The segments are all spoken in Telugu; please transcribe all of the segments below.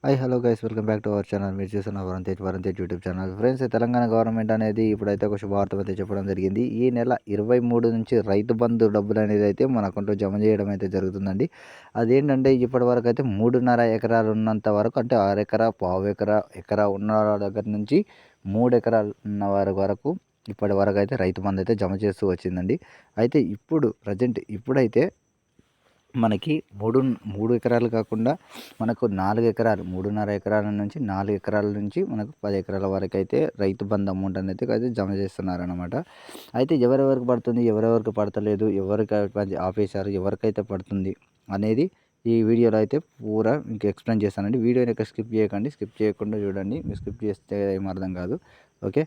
Hi hello guys welcome back to our channel. మీరు చూస్తున్న Varun Tej YouTube channel. Friends, Telangana government అనేది ఇప్పుడైతే ఒక శుభవార్త అయితే చెప్పడం జరిగింది. ఈ నెల 23 నుంచి రైతు బంధు డబ్బులు అనేది అయితే మన అకౌంట్లో జమ చేయడం అయితే జరుగుతుందండి. అదేంటంటే ఇప్పటి వరకు అయితే 3.5 ఎకరాలు ఉన్నంత వరకు, అంటే అరెకరా, పావు ఎకరా, ఎకరా ఉన్న దగ్గర నుంచి 3 ఎకరాలు ఉన్న వారి వరకు ఇప్పటి వరకు అయితే రైతు బంధు అయితే జమ చేస్తూ వచ్చిందండి. అయితే ఇప్పుడైతే మనకి మూడు ఎకరాలు కాకుండా మనకు 4 ఎకరాలు, 3.5 ఎకరాల నుంచి 4 ఎకరాల నుంచి మనకు 10 ఎకరాల వరకు అయితే రైతు బంధు అమౌంట్ అనేది అయితే జమ చేస్తున్నారనమాట. అయితే ఎవరెవరికి పడుతుంది, ఎవరెవరికి పడతలేదు, ఎవరికి ఆపేశారు, ఎవరికైతే పడుతుంది అనేది ఈ వీడియోలో అయితే పూరా మీకు ఎక్స్ప్లెయిన్ చేస్తానండి. వీడియోని ఇక్కడ స్కిప్ చేయకండి, స్కిప్ చేయకుండా చూడండి. మీరు స్కిప్ చేస్తే ఏం అర్థం కాదు. ఓకే.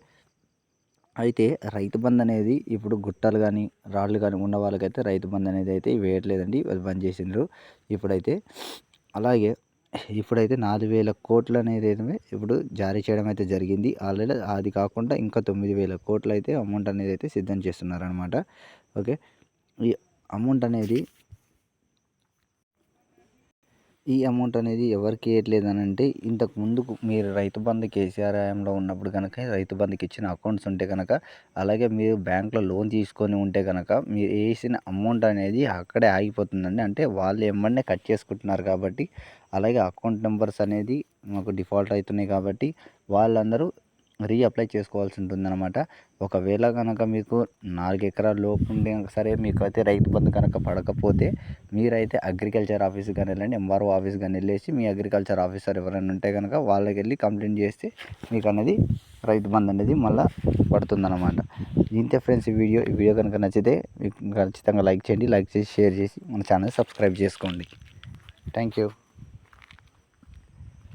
అయితే రైతు బంధు అనేది ఇప్పుడు గుట్టలు కానీ, రాళ్ళు కానీ ఉన్న వాళ్ళకైతే రైతు బంధు అనేది అయితే వేయట్లేదండి. అది బంద్ చేసిండ్రు ఇప్పుడైతే. అలాగే ఇప్పుడైతే 4,000 కోట్లు అనేది అయితే ఇప్పుడు జారీ చేయడం అయితే జరిగింది. ఆల్రెడీ అది కాకుండా ఇంకా 9,000 కోట్లు అయితే అమౌంట్ అనేది అయితే సిద్ధం చేస్తున్నారనమాట. ఓకే. ఈ అమౌంట్ అనేది అమౌంట్ అనేది ఎవరికి ఇవ్వట్లేదని అంటే, ఇంతకు ముందుకు మీరు రైతు బంధు కేసీఆర్ హయాంలో ఉన్నప్పుడు కనుక రైతు బంధుకి ఇచ్చిన అకౌంట్స్ ఉంటే కనుక, అలాగే మీరు బ్యాంక్లో లోన్ తీసుకొని ఉంటే కనుక మీరు వేసిన అమౌంట్ అనేది అక్కడే ఆగిపోతుందండి. అంటే వాళ్ళు ఎమ్మన్నే కట్ చేసుకుంటున్నారు కాబట్టి, అలాగే అకౌంట్ నెంబర్స్ అనేది మాకు డిఫాల్ట్ అవుతున్నాయి కాబట్టి వాళ్ళందరూ రీఅప్లై చేసుకోవాల్సి ఉంటుందన్నమాట. ఒకవేళ కనుక మీకు 4 ఎకరాల లోపు ఉంటే సరే, మీకు అయితే రైతు బంధు కనుక పడకపోతే మీరైతే అగ్రికల్చర్ ఆఫీస్కి కానీ వెళ్ళండి, ఎంఆర్ఓ ఆఫీస్కి కానీ వెళ్ళేసి మీ అగ్రికల్చర్ ఆఫీసర్ ఎవరైనా ఉంటే కనుక వాళ్ళకి వెళ్ళి కంప్లైంట్ చేస్తే మీకు అనేది రైతు బంధు అనేది మళ్ళీ పడుతుందన్నమాట. ఇంతే ఫ్రెండ్స్ ఈ వీడియో కనుక నచ్చితే మీకు ఖచ్చితంగా లైక్ చేయండి. లైక్ చేసి షేర్ చేసి మన ఛానల్ సబ్స్క్రైబ్ చేసుకోండి. Thank you.